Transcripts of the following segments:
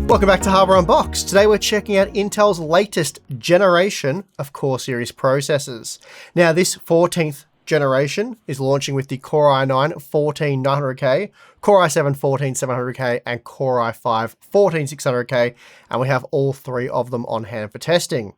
Welcome back to Hardware Unboxed. Today we're checking out Intel's latest generation of Core series processors. Now this 14th generation is launching with the Core i9-14900K, Core i7-14700K, and Core i5-14600K, and we have all three of them on hand for testing.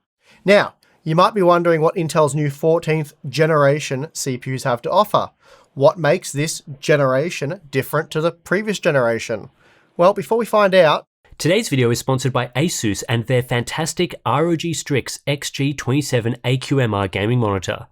Now, you might be wondering what Intel's new 14th generation CPUs have to offer. What makes this generation different to the previous generation? Well, before we find out, today's video is sponsored by ASUS and their fantastic ROG Strix XG27 AQMR gaming monitor.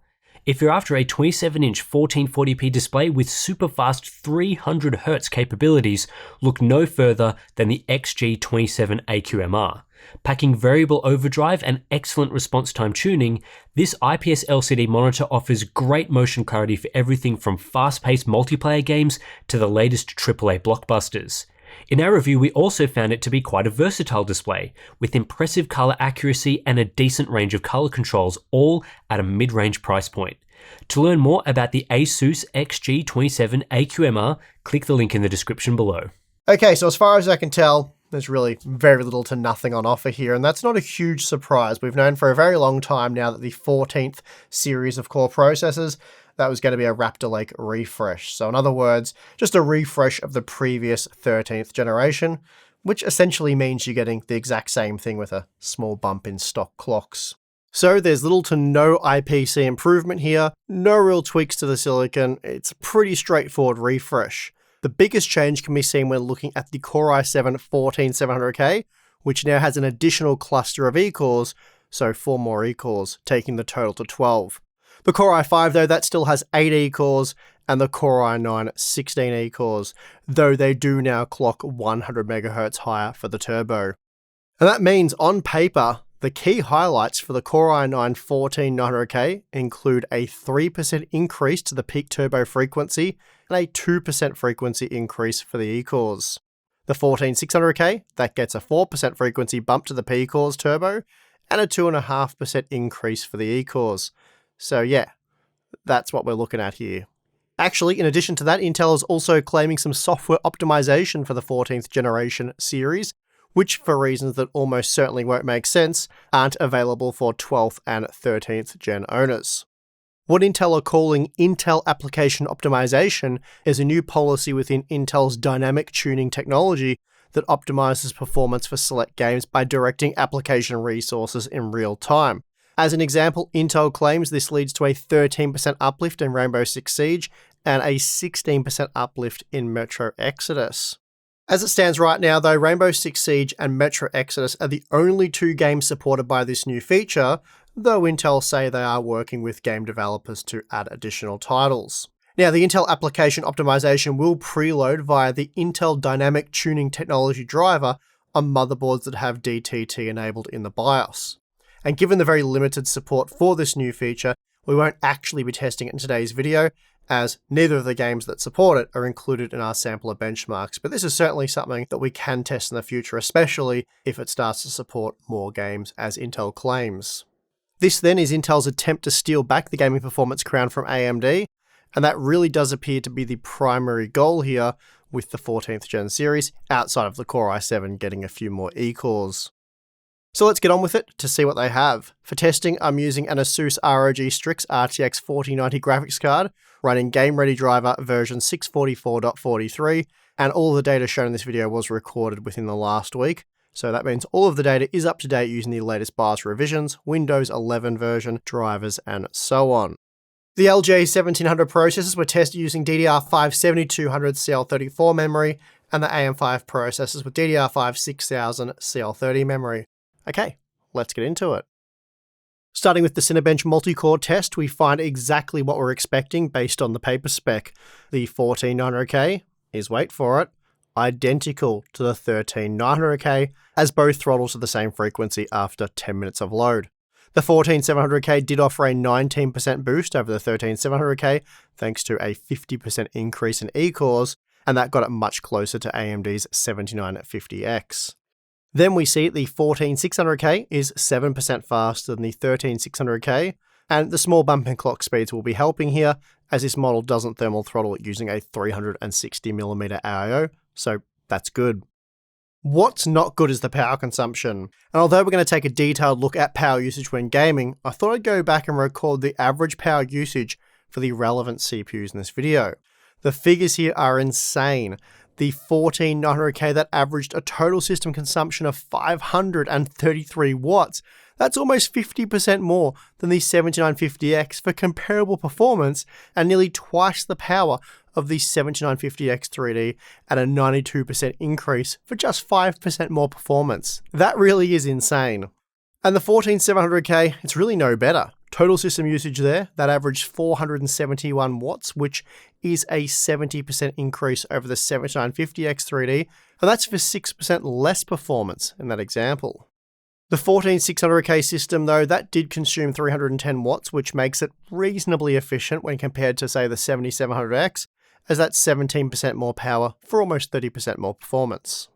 If you're after a 27-inch 1440p display with super fast 300Hz capabilities, look no further than the XG27 AQMR. Packing variable overdrive and excellent response time tuning, this IPS LCD monitor offers great motion clarity for everything from fast-paced multiplayer games to the latest AAA blockbusters. In our review, we also found it to be quite a versatile display, with impressive color accuracy and a decent range of color controls, all at a mid-range price point. To learn more about the ASUS XG27 AQMR, click the link in the description below. Okay, so as far as I can tell, there's really very little to nothing on offer here, and that's not a huge surprise. We've known for a very long time now that the 14th series of Core processors, that was going to be a Raptor Lake refresh. So in other words, just a refresh of the previous 13th generation, which essentially means you're getting the exact same thing with a small bump in stock clocks. So there's little to no IPC improvement here, no real tweaks to the silicon. It's a pretty straightforward refresh. The biggest change can be seen when looking at the Core i7-14700K, which now has an additional cluster of E-cores, so 4 more E-cores, taking the total to 12. The Core i5, though, that still has 8 E-cores, and the Core i9, 16 E-cores, though they do now clock 100 MHz higher for the turbo. And that means, on paper, the key highlights for the Core i9-14900K include a 3% increase to the peak turbo frequency and a 2% frequency increase for the E-cores. The 14600K, that gets a 4% frequency bump to the P-cores turbo and a 2.5% increase for the E-cores. So yeah, that's what we're looking at here. Actually, in addition to that, Intel is also claiming some software optimization for the 14th generation series, which for reasons that almost certainly won't make sense, aren't available for 12th and 13th gen owners. What Intel are calling Intel Application Optimization is a new policy within Intel's dynamic tuning technology that optimizes performance for select games by directing application resources in real time. As an example, Intel claims this leads to a 13% uplift in Rainbow Six Siege and a 16% uplift in Metro Exodus. As it stands right now, though, Rainbow Six Siege and Metro Exodus are the only two games supported by this new feature, though Intel say they are working with game developers to add additional titles. Now, the Intel Application Optimization will preload via the Intel Dynamic Tuning Technology driver on motherboards that have DTT enabled in the BIOS. And given the very limited support for this new feature, we won't actually be testing it in today's video, as neither of the games that support it are included in our sampler benchmarks, but this is certainly something that we can test in the future, especially if it starts to support more games, as Intel claims. This then is Intel's attempt to steal back the gaming performance crown from AMD, and that really does appear to be the primary goal here with the 14th gen series, outside of the Core i7 getting a few more E-cores. So let's get on with it to see what they have. For testing, I'm using an ASUS ROG Strix RTX 4090 graphics card, running Game Ready driver version 644.43, and all the data shown in this video was recorded within the last week. So that means all of the data is up to date using the latest BIOS revisions, Windows 11 version, drivers, and so on. The LJ1700 processors were tested using DDR5 7200CL34 memory, and the AM5 processors with DDR5 6000 CL30 memory. Okay, let's get into it. Starting with the Cinebench multi-core test, we find exactly what we're expecting based on the paper spec. The 14900K is, wait for it, identical to the 13900K, as both throttle to the same frequency after 10 minutes of load. The 14700K did offer a 19% boost over the 13700K, thanks to a 50% increase in E-cores, and that got it much closer to AMD's 7950X. Then we see the 14600K is 7% faster than the 13600K, and the small bump in clock speeds will be helping here, as this model doesn't thermal throttle using a 360mm AIO, so that's good. What's not good is the power consumption. And although we're going to take a detailed look at power usage when gaming, I thought I'd go back and record the average power usage for the relevant CPUs in this video. The figures here are insane. The 14900K that averaged a total system consumption of 533 watts. That's almost 50% more than the 7950X for comparable performance, and nearly twice the power of the 7950X 3D at a 92% increase for just 5% more performance. That really is insane. And the 14700K, it's really no better. Total system usage there, that averaged 471 watts, which is a 70% increase over the 7950X 3D, and that's for 6% less performance in that example. The 14600K system though, that did consume 310 watts, which makes it reasonably efficient when compared to say the 7700X, as that's 17% more power for almost 30% more performance.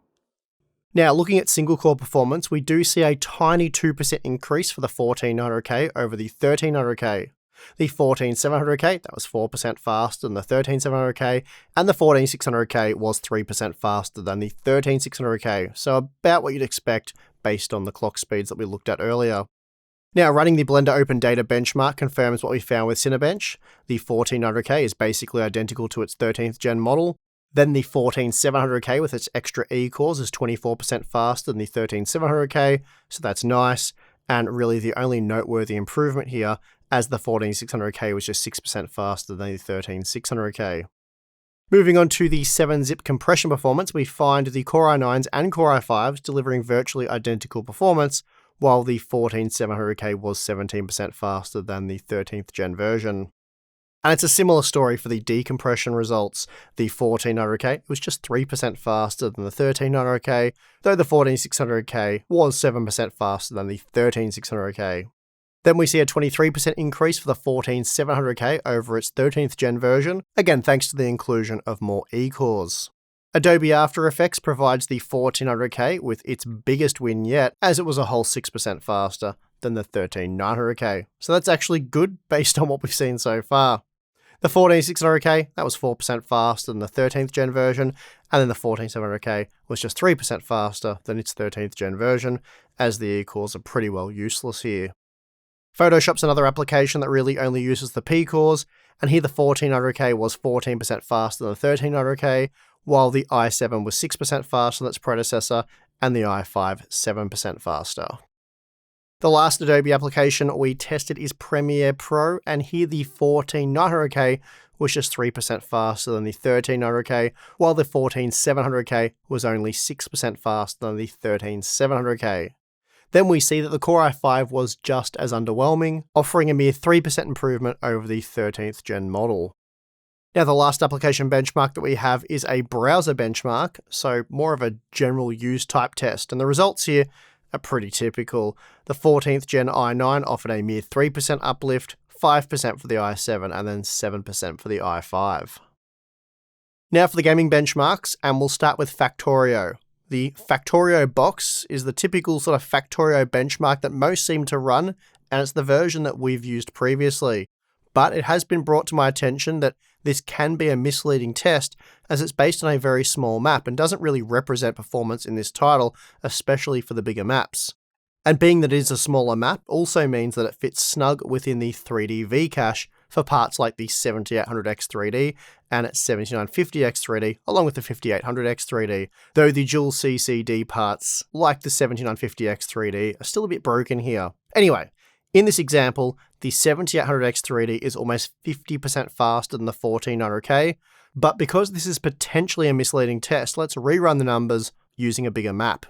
Now, looking at single-core performance, we do see a tiny 2% increase for the 14900K over the 13900K. The 14700K, that was 4% faster than the 13700K, and the 14600K was 3% faster than the 13600K, so about what you'd expect based on the clock speeds that we looked at earlier. Now, running the Blender Open Data benchmark confirms what we found with Cinebench. The 14900K is basically identical to its 13th gen model. Then the 14700K with its extra E cores is 24% faster than the 13700K, so that's nice, and really the only noteworthy improvement here, as the 14600K was just 6% faster than the 13600K. Moving on to the 7-zip compression performance, we find the Core i9s and Core i5s delivering virtually identical performance, while the 14700K was 17% faster than the 13th gen version. And it's a similar story for the decompression results. The 14900K was just 3% faster than the 13900K, though the 14600K was 7% faster than the 13600K. Then we see a 23% increase for the 14700K over its 13th gen version, again thanks to the inclusion of more E-cores. Adobe After Effects provides the 14900K with its biggest win yet, as it was a whole 6% faster than the 13900K. So that's actually good based on what we've seen so far. The 14600K, that was 4% faster than the 13th gen version, and then the 14700K was just 3% faster than its 13th gen version, as the E-cores are pretty well useless here. Photoshop's another application that really only uses the P-cores, and here the 14900K was 14% faster than the 1300K, while the i7 was 6% faster than its predecessor, and the i5 7% faster. The last Adobe application we tested is Premiere Pro, and here the 14900K was just 3% faster than the 1300K, while the 14700K was only 6% faster than the 13700K. Then we see that the Core i5 was just as underwhelming, offering a mere 3% improvement over the 13th gen model. Now, the last application benchmark that we have is a browser benchmark, so more of a general use type test, and the results here are pretty typical. The 14th gen i9 offered a mere 3% uplift, 5% for the i7, and then 7% for the i5. Now for the gaming benchmarks, and we'll start with Factorio. The Factorio box is the typical sort of Factorio benchmark that most seem to run, and it's the version that we've used previously. But it has been brought to my attention that this can be a misleading test, as it's based on a very small map and doesn't really represent performance in this title, especially for the bigger maps. And being that it is a smaller map also means that it fits snug within the 3D V cache for parts like the 7800X 3D and its 7950X 3D, along with the 5800X 3D, though the dual CCD parts, like the 7950X 3D, are still a bit broken here. Anyway, in this example, the 7800X 3D is almost 50% faster than the 14900K, but because this is potentially a misleading test, let's rerun the numbers using a bigger map.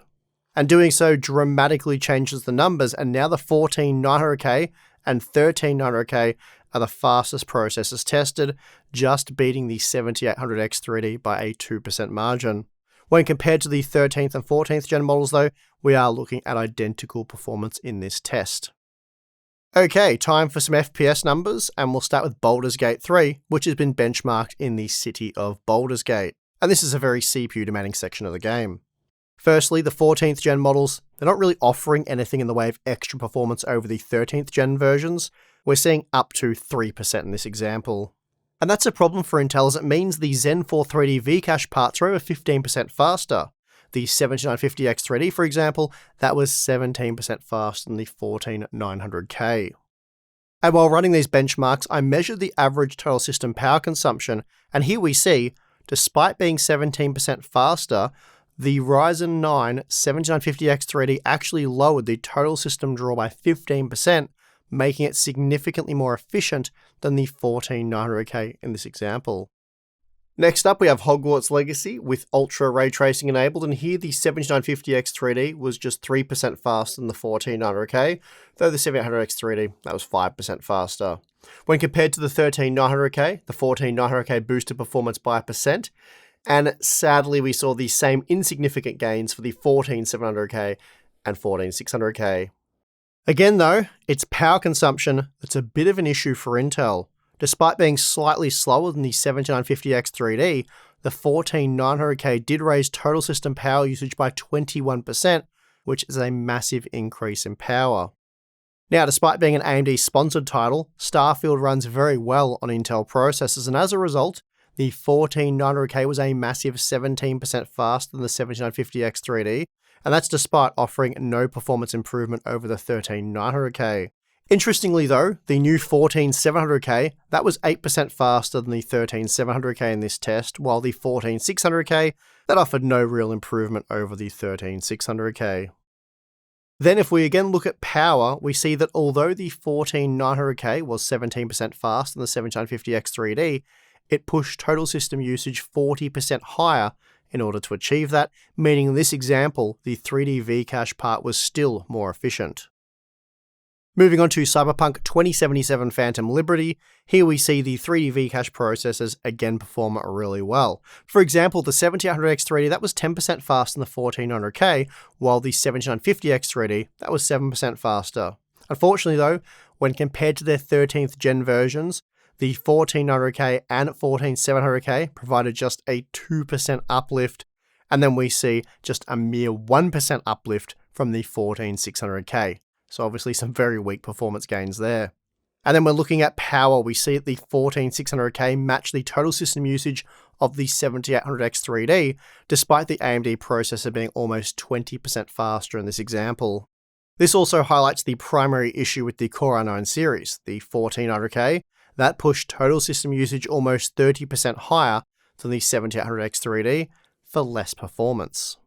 And doing so dramatically changes the numbers, and now the 14900K and 13900K are the fastest processors tested, just beating the 7800X 3D by a 2% margin. When compared to the 13th and 14th gen models though, we are looking at identical performance in this test. Okay, time for some FPS numbers, and we'll start with Baldur's Gate 3, which has been benchmarked in the city of Baldur's Gate, and this is a very CPU demanding section of the game. Firstly, the 14th gen models, they're not really offering anything in the way of extra performance over the 13th gen versions. We're seeing up to 3% in this example. And that's a problem for Intel, as it means the Zen 4 3D V-cache parts are over 15% faster. The 7950X 3D, for example, that was 17% faster than the 14900K. And while running these benchmarks, I measured the average total system power consumption, and here we see, despite being 17% faster, the Ryzen 9 7950X 3D actually lowered the total system draw by 15%, making it significantly more efficient than the 14900K in this example. Next up, we have Hogwarts Legacy with Ultra Ray Tracing enabled, and here the 7950X 3D was just 3% faster than the 14900K, though the 7800X 3D, that was 5% faster. When compared to the 13900K, the 14900K boosted performance by 1%, and sadly we saw the same insignificant gains for the 14700K and 14600K. Again though, it's power consumption that's a bit of an issue for Intel. Despite being slightly slower than the 7950X 3D, the 14900K did raise total system power usage by 21%, which is a massive increase in power. Now, despite being an AMD sponsored title, Starfield runs very well on Intel processors, and as a result, the 14900K was a massive 17% faster than the 7950X 3D, and that's despite offering no performance improvement over the 13900K. Interestingly though, the new 14700K, that was 8% faster than the 13700K in this test, while the 14600K, that offered no real improvement over the 13600K. Then if we again look at power, we see that although the 14900K was 17% faster than the 7950X 3D, it pushed total system usage 40% higher in order to achieve that, meaning in this example, the 3D V-cache part was still more efficient. Moving on to Cyberpunk 2077 Phantom Liberty, here we see the 3D V-cache processors again perform really well. For example, the 7800X 3D, that was 10% faster than the 14900K, while the 7950X 3D, that was 7% faster. Unfortunately though, when compared to their 13th gen versions, the 14900K and 14700K provided just a 2% uplift, and then we see just a mere 1% uplift from the 14600K. So obviously some very weak performance gains there. And then we're looking at power, we see that the 14600K matched the total system usage of the 7800X 3D, despite the AMD processor being almost 20% faster in this example. This also highlights the primary issue with the Core i9 series, the 14900K, that pushed total system usage almost 30% higher than the 7800X 3D for less performance.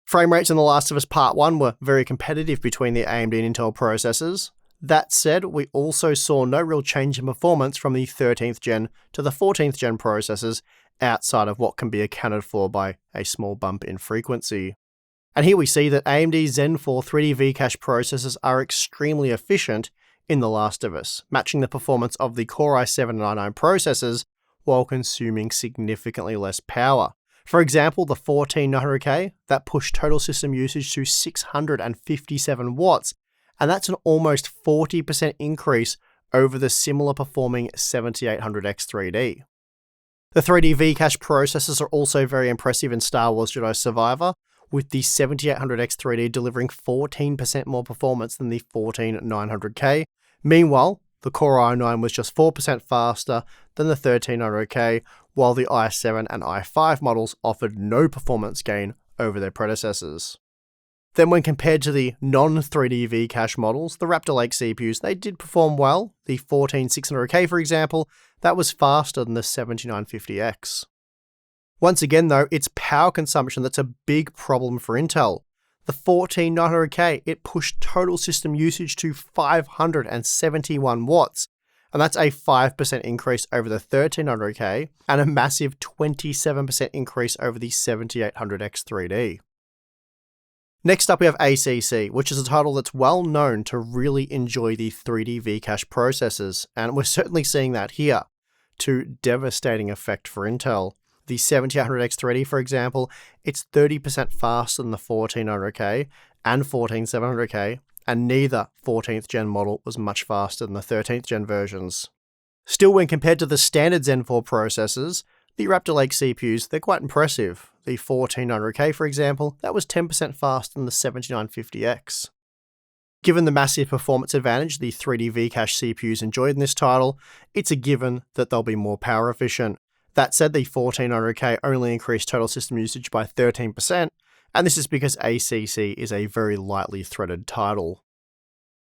Frame rates in The Last of Us Part 1 were very competitive between the AMD and Intel processors. That said, we also saw no real change in performance from the 13th gen to the 14th gen processors outside of what can be accounted for by a small bump in frequency. And here we see that AMD Zen 4 3D V-cache processors are extremely efficient in The Last of Us, matching the performance of the Core i7 and i9 processors while consuming significantly less power. For example, the 14900K, that pushed total system usage to 657 watts, and that's an almost 40% increase over the similar performing 7800X 3D. The 3D V-cache processors are also very impressive in Star Wars Jedi Survivor, with the 7800X 3D delivering 14% more performance than the 14900K. Meanwhile, the Core i9 was just 4% faster than the 1300K, while the i7 and i5 models offered no performance gain over their predecessors. Then when compared to the non-3D V-cache models, the Raptor Lake CPUs, they did perform well. The 14600K, for example, that was faster than the 7950X. Once again though, it's power consumption that's a big problem for Intel. The 14900K, it pushed total system usage to 571 watts, and that's a 5% increase over the 1300K, and a massive 27% increase over the 7800X 3D. Next up we have ACC, which is a title that's well known to really enjoy the 3D V-cache processors, and we're certainly seeing that here, to devastating effect for Intel. The 7800X 3D, for example, it's 30% faster than the 14900K and 14700K, and neither 14th gen model was much faster than the 13th gen versions. Still, when compared to the standard Zen 4 processors, the Raptor Lake CPUs, they're quite impressive. The 14900K, for example, that was 10% faster than the 7950X. Given the massive performance advantage the 3D V-cache CPUs enjoyed in this title, it's a given that they'll be more power efficient. That said, the 14900K only increased total system usage by 13%, and this is because ACC is a very lightly threaded title.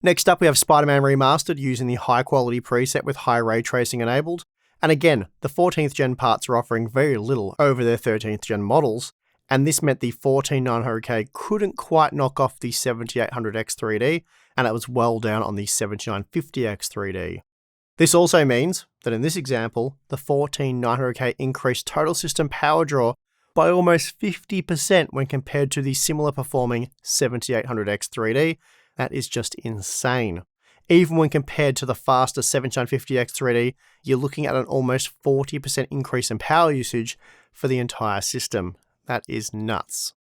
Next up, we have Spider-Man Remastered using the high-quality preset with high ray tracing enabled, and again, the 14th gen parts are offering very little over their 13th gen models, and this meant the 14900K couldn't quite knock off the 7800X 3D, and it was well down on the 7950X 3D. This also means that in this example, the 14900K increased total system power draw by almost 50% when compared to the similar performing 7800X 3D. That is just insane. Even when compared to the faster 7950X 3D, you're looking at an almost 40% increase in power usage for the entire system. That is nuts.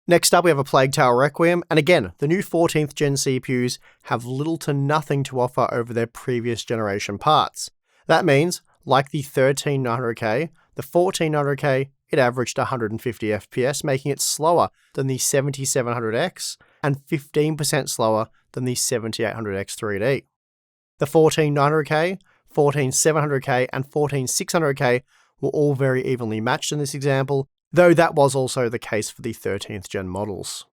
Next up, we have a Plague Tale Requiem, and again, the new 14th gen CPUs have little to nothing to offer over their previous generation parts. That means, like the 13900K, the 14900K, it averaged 150 FPS, making it slower than the 7700X and 15% slower than the 7800X 3D. The 14900K, 14700K, and 14600K were all very evenly matched in this example, though that was also the case for the 13th gen models.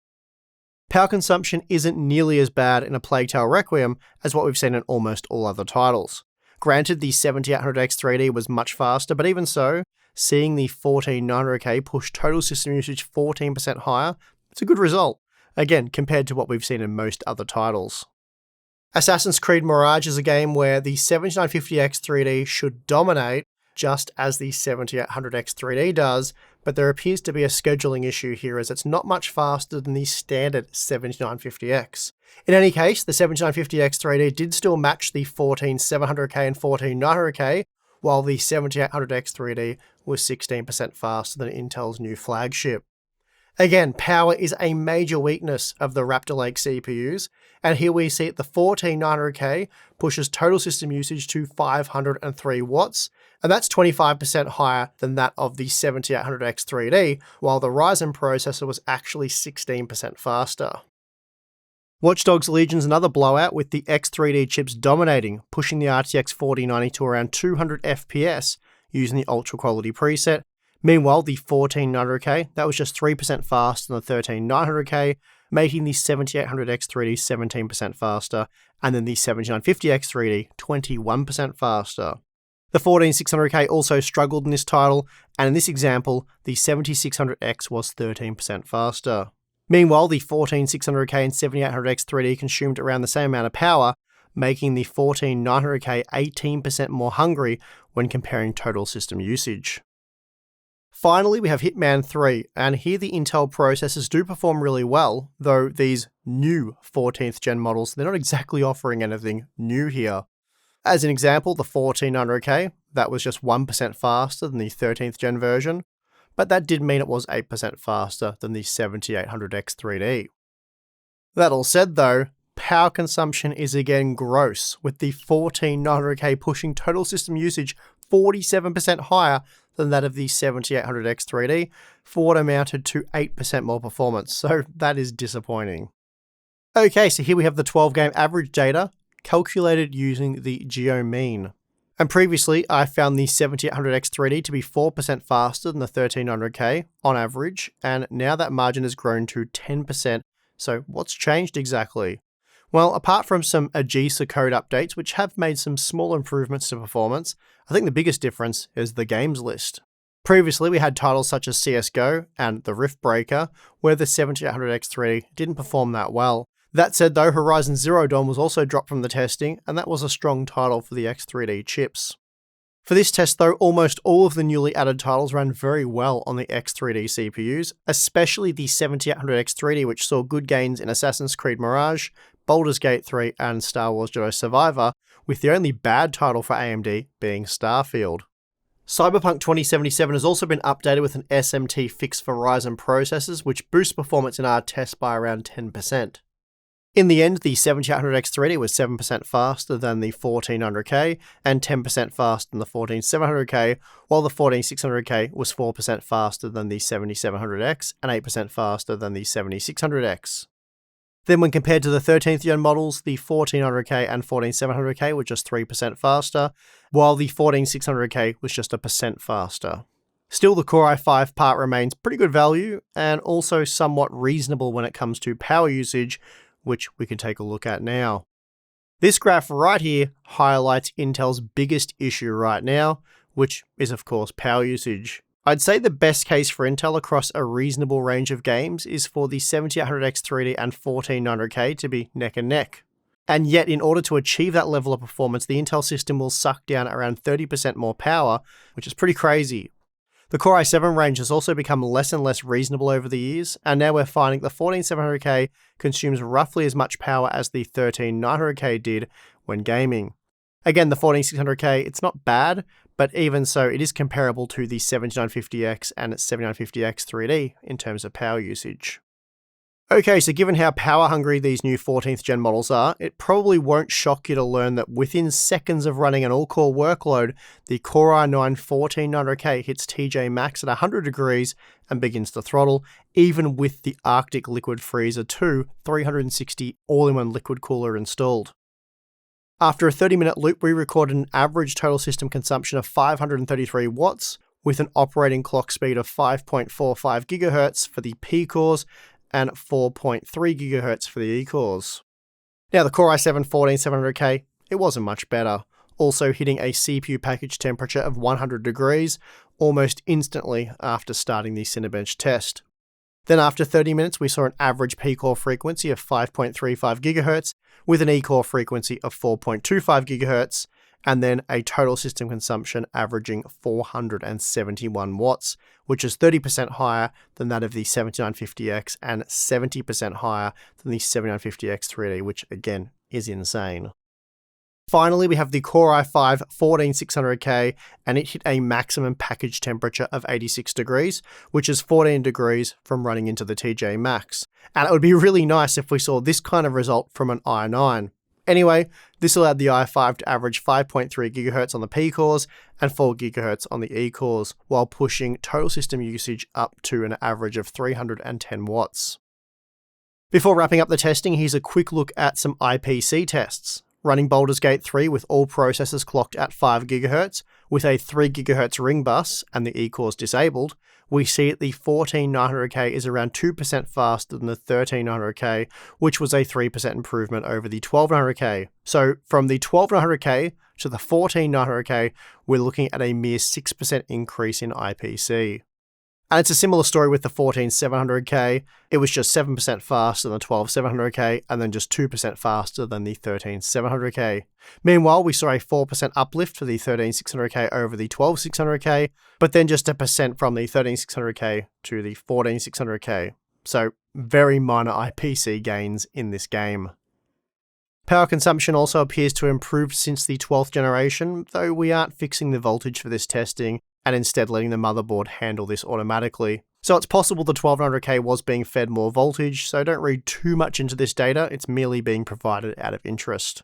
Power consumption isn't nearly as bad in a Plague Tale Requiem as what we've seen in almost all other titles. Granted, the 7800X 3D was much faster, but even so, seeing the 14900K push total system usage 14% higher, it's a good result, again, compared to what we've seen in most other titles. Assassin's Creed Mirage is a game where the 7950X 3D should dominate, just as the 7800X 3D does, but there appears to be a scheduling issue here as it's not much faster than the standard 7950X. In any case, the 7950X 3D did still match the 14700K and 14900K, while the 7800X 3D was 16% faster than Intel's new flagship. Again, power is a major weakness of the Raptor Lake CPUs, and here we see the 14900K pushes total system usage to 503 watts, and that's 25% higher than that of the 7800X 3D, while the Ryzen processor was actually 16% faster. Watch Dogs Legion's another blowout with the X3D chips dominating, pushing the RTX 4090 to around 200 FPS using the ultra quality preset. Meanwhile, the 14900K, that was just 3% faster than the 13900K, making the 7800X 3D 17% faster, and then the 7950X 3D 21% faster. The 14600K also struggled in this title, and in this example, the 7600X was 13% faster. Meanwhile, the 14600K and 7800X 3D consumed around the same amount of power, making the 14900K 18% more hungry when comparing total system usage. Finally, we have Hitman 3, and here the Intel processors do perform really well, though these new 14th gen models, they're not exactly offering anything new here. As an example, the 14900K, that was just 1% faster than the 13th gen version, but that did mean it was 8% faster than the 7800X 3D. That all said though, power consumption is again gross, with the 14900K pushing total system usage 47% higher than that of the 7800X 3D, for what amounted to 8% more performance, so that is disappointing. Okay, so here we have the 12-game average data, calculated using the GeoMean. And previously, I found the 7800X 3D to be 4% faster than the 1300K on average, and now that margin has grown to 10%, so what's changed exactly? Well, apart from some AGESA code updates, which have made some small improvements to performance, I think the biggest difference is the games list. Previously, we had titles such as CSGO and the Rift Breaker, where the 7800X 3D didn't perform that well. That said though, Horizon Zero Dawn was also dropped from the testing, and that was a strong title for the X3D chips. For this test though, almost all of the newly added titles ran very well on the X3D CPUs, especially the 7800X 3D, which saw good gains in Assassin's Creed Mirage, Baldur's Gate 3, and Star Wars Jedi Survivor, with the only bad title for AMD being Starfield. Cyberpunk 2077 has also been updated with an SMT fix for Ryzen processors, which boosts performance in our test by around 10%. In the end, the 7800X 3D was 7% faster than the 14900K and 10% faster than the 14700K, while the 14600K was 4% faster than the 7700X and 8% faster than the 7600X. Then when compared to the 13th gen models, the 14900K and 14700K were just 3% faster, while the 14600K was just 1% faster. Still, the Core i5 part remains pretty good value and also somewhat reasonable when it comes to power usage, which we can take a look at now. This graph right here highlights Intel's biggest issue right now, which is of course power usage. I'd say the best case for Intel across a reasonable range of games is for the 7800X 3D and 14900K to be neck and neck. And yet, in order to achieve that level of performance, the Intel system will suck down around 30% more power, which is pretty crazy. The Core i7 range has also become less and less reasonable over the years, and now we're finding the 14700K consumes roughly as much power as the 13900K did when gaming. Again, the 14600K, it's not bad, but even so, it is comparable to the 7950X and 7950X 3D in terms of power usage. Okay, so given how power hungry these new 14th gen models are, it probably won't shock you to learn that within seconds of running an all-core workload, the Core i9-14900K hits TJ max at 100 degrees and begins to throttle, even with the Arctic Liquid Freezer 2 360 all-in-one liquid cooler installed. After a 30-minute loop, we recorded an average total system consumption of 533 watts, with an operating clock speed of 5.45 GHz for the P cores and 4.3 GHz for the E cores. Now, the Core i7-14700K, it wasn't much better, also hitting a CPU package temperature of 100 degrees almost instantly after starting the Cinebench test. Then after 30 minutes, we saw an average P-core frequency of 5.35 GHz with an E-core frequency of 4.25 GHz, and then a total system consumption averaging 471 watts, which is 30% higher than that of the 7950X and 70% higher than the 7950X 3D, which again is insane. Finally, we have the Core i5-14600K, and it hit a maximum package temperature of 86 degrees, which is 14 degrees from running into the TJ Max. And it would be really nice if we saw this kind of result from an i9. Anyway, this allowed the i5 to average 5.3 GHz on the P cores and 4 GHz on the E cores, while pushing total system usage up to an average of 310 watts. Before wrapping up the testing, here's a quick look at some IPC tests. Running Baldur's Gate 3 with all processors clocked at 5 GHz, with a 3 GHz ring bus and the E-cores disabled, we see that the 14900K is around 2% faster than the 13900K, which was a 3% improvement over the 12900K. So from the 12900K to the 14900K, we're looking at a mere 6% increase in IPC. And it's a similar story with the 14700K. It was just 7% faster than the 12700K, and then just 2% faster than the 13700K. Meanwhile, we saw a 4% uplift for the 13600K over the 12600K, but then just a percent from the 13600K to the 14600K. So very minor IPC gains in this game. Power consumption also appears to have improved since the 12th generation, though we aren't fixing the voltage for this testing, and instead letting the motherboard handle this automatically. So it's possible the 1200K was being fed more voltage, so don't read too much into this data, it's merely being provided out of interest.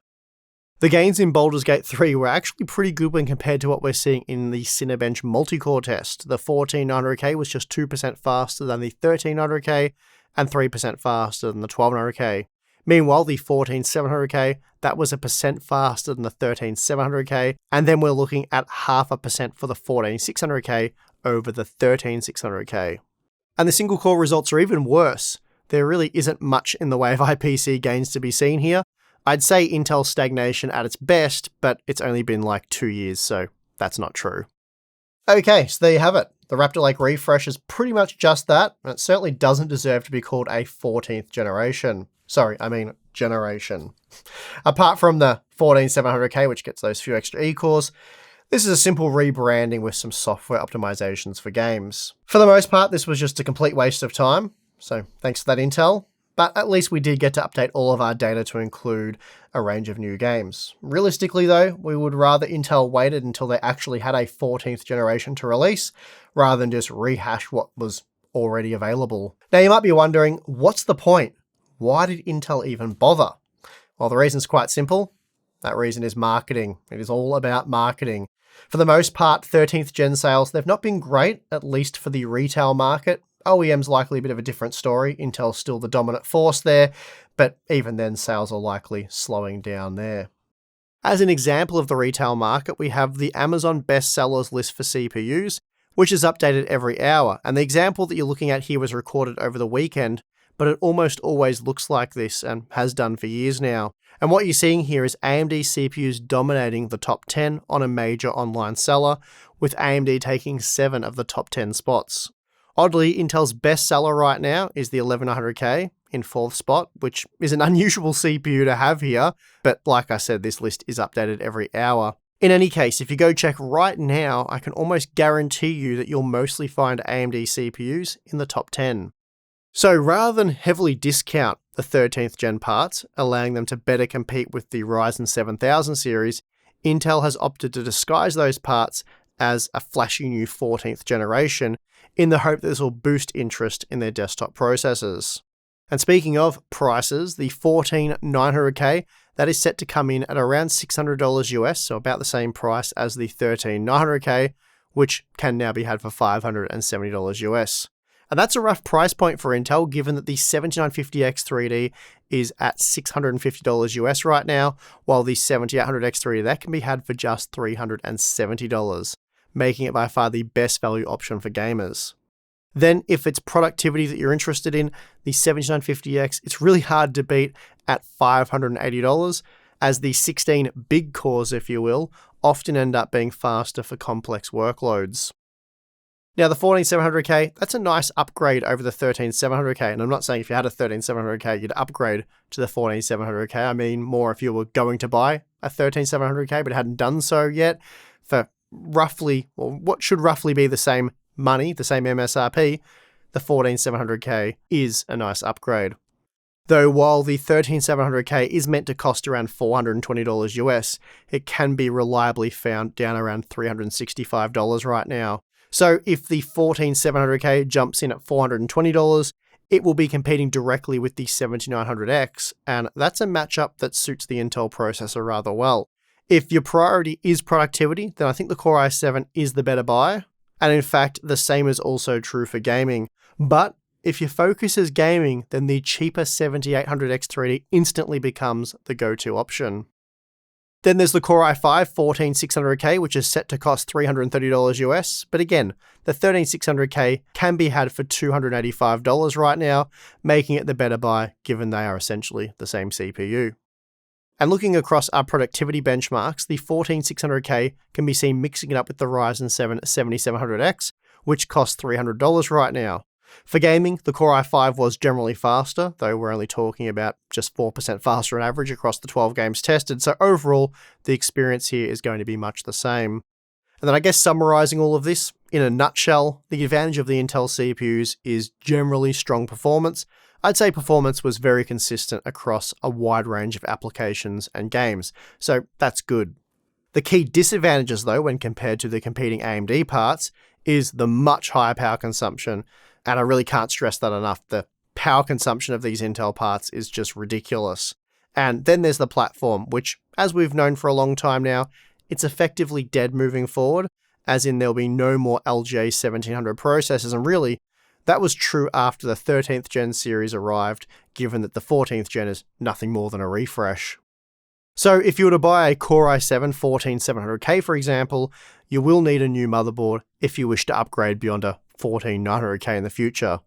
The gains in Baldur's Gate 3 were actually pretty good when compared to what we're seeing in the Cinebench multi-core test. The 14900K was just 2% faster than the 1300K, and 3% faster than the 1200K. Meanwhile, the 14700K, that was 1% faster than the 13700K, and then we're looking at 0.5% for the 14600K over the 13600K. And the single core results are even worse. There really isn't much in the way of IPC gains to be seen here. I'd say Intel's stagnation at its best, but it's only been like 2 years, so that's not true. Okay, so there you have it. The Raptor Lake refresh is pretty much just that, and it certainly doesn't deserve to be called a 14th generation. Sorry, I mean generation. Apart from the 14700K, which gets those few extra E-cores, this is a simple rebranding with some software optimizations for games. For the most part, this was just a complete waste of time, so thanks for that, Intel. But at least we did get to update all of our data to include a range of new games. Realistically though, we would rather Intel waited until they actually had a 14th generation to release, rather than just rehash what was already available. Now you might be wondering, what's the point? Why did Intel even bother? Well, the reason's quite simple. That reason is marketing. It is all about marketing. For the most part, 13th gen sales, they've not been great, at least for the retail market. OEM's likely a bit of a different story. Intel's still the dominant force there, but even then sales are likely slowing down there. As an example of the retail market, we have the Amazon bestsellers list for CPUs, which is updated every hour. And the example that you're looking at here was recorded over the weekend, but it almost always looks like this and has done for years now. And what you're seeing here is AMD CPUs dominating the top 10 on a major online seller, with AMD taking 7 of the top 10 spots. Oddly, Intel's best seller right now is the 11900K in 4th spot, which is an unusual CPU to have here, but like I said, this list is updated every hour. In any case, if you go check right now, I can almost guarantee you that you'll mostly find AMD CPUs in the top 10. So rather than heavily discount the 13th gen parts, allowing them to better compete with the Ryzen 7000 series, Intel has opted to disguise those parts as a flashy new 14th generation in the hope that this will boost interest in their desktop processors. And speaking of prices, the 14900K, that is set to come in at around $600 US, so about the same price as the 13900K, which can now be had for $570 US. And that's a rough price point for Intel, given that the 7950X 3D is at $650 US right now, while the 7800X 3D, that can be had for just $370, making it by far the best value option for gamers. Then, if it's productivity that you're interested in, the 7950X, it's really hard to beat at $580, as the 16 big cores, if you will, often end up being faster for complex workloads. Now, the 14700K, that's a nice upgrade over the 13700K, and I'm not saying if you had a 13700K, you'd upgrade to the 14700K. I mean more if you were going to buy a 13700K but hadn't done so yet, for roughly, or what should roughly be the same money, the same MSRP, the 14700K is a nice upgrade. Though while the 13700K is meant to cost around $420 US, it can be reliably found down around $365 right now. So if the 14700K jumps in at $420, it will be competing directly with the 7900X, and that's a matchup that suits the Intel processor rather well. If your priority is productivity, then I think the Core i7 is the better buy. And in fact, the same is also true for gaming. But if your focus is gaming, then the cheaper 7800X 3D instantly becomes the go-to option. Then there's the Core i5-14600K, which is set to cost $330 US. But again, the 13600K can be had for $285 right now, making it the better buy given they are essentially the same CPU. And looking across our productivity benchmarks, the 14600K can be seen mixing it up with the Ryzen 7 7700X, which costs $300 right now. For gaming, the Core i5 was generally faster, though we're only talking about just 4% faster on average across the 12 games tested, so overall, the experience here is going to be much the same. And then I guess summarizing all of this, in a nutshell, the advantage of the Intel CPUs is generally strong performance. I'd say performance was very consistent across a wide range of applications and games, so that's good. The key disadvantages though, when compared to the competing AMD parts, is the much higher power consumption, and I really can't stress that enough. The power consumption of these Intel parts is just ridiculous. And then there's the platform, which, as we've known for a long time now, it's effectively dead moving forward, as in there'll be no more LGA 1700 processors, and really, that was true after the 13th gen series arrived, given that the 14th gen is nothing more than a refresh. So if you were to buy a Core i7 14700K, for example, you will need a new motherboard if you wish to upgrade beyond a 14900K in the future.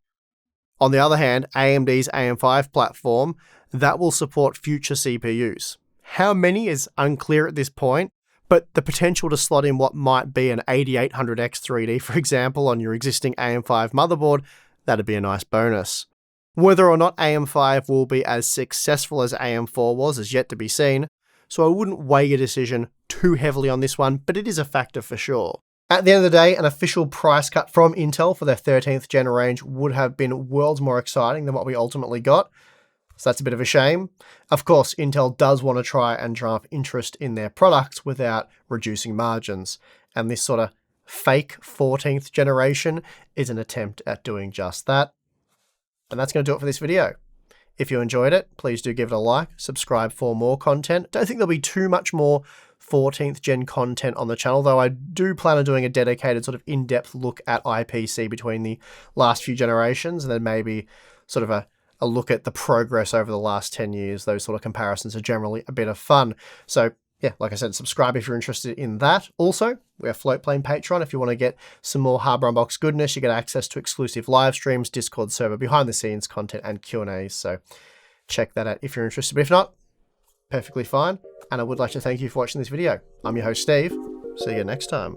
On the other hand, AMD's AM5 platform, that will support future CPUs. How many is unclear at this point, but the potential to slot in what might be an 8800X 3D, for example, on your existing AM5 motherboard, that'd be a nice bonus. Whether or not AM5 will be as successful as AM4 was is yet to be seen, so I wouldn't weigh your decision too heavily on this one, but it is a factor for sure. At the end of the day, an official price cut from Intel for their 13th gen range would have been worlds more exciting than what we ultimately got. So that's a bit of a shame. Of course, Intel does want to try and drum up interest in their products without reducing margins. And this sort of fake 14th generation is an attempt at doing just that. And that's going to do it for this video. If you enjoyed it, please do give it a like, subscribe for more content. Don't think there'll be too much more 14th gen content on the channel, though I do plan on doing a dedicated sort of in-depth look at IPC between the last few generations, and then maybe sort of a look at the progress over the last 10 years. Those sort of comparisons are generally a bit of fun. So yeah, like I said, subscribe if you're interested in that. Also, we have Floatplane Patreon. If you want to get some more Hardware Unboxed goodness, you get access to exclusive live streams, Discord server, behind the scenes content, and Q&As. So check that out if you're interested. But if not, perfectly fine. And I would like to thank you for watching this video. I'm your host, Steve. See you next time.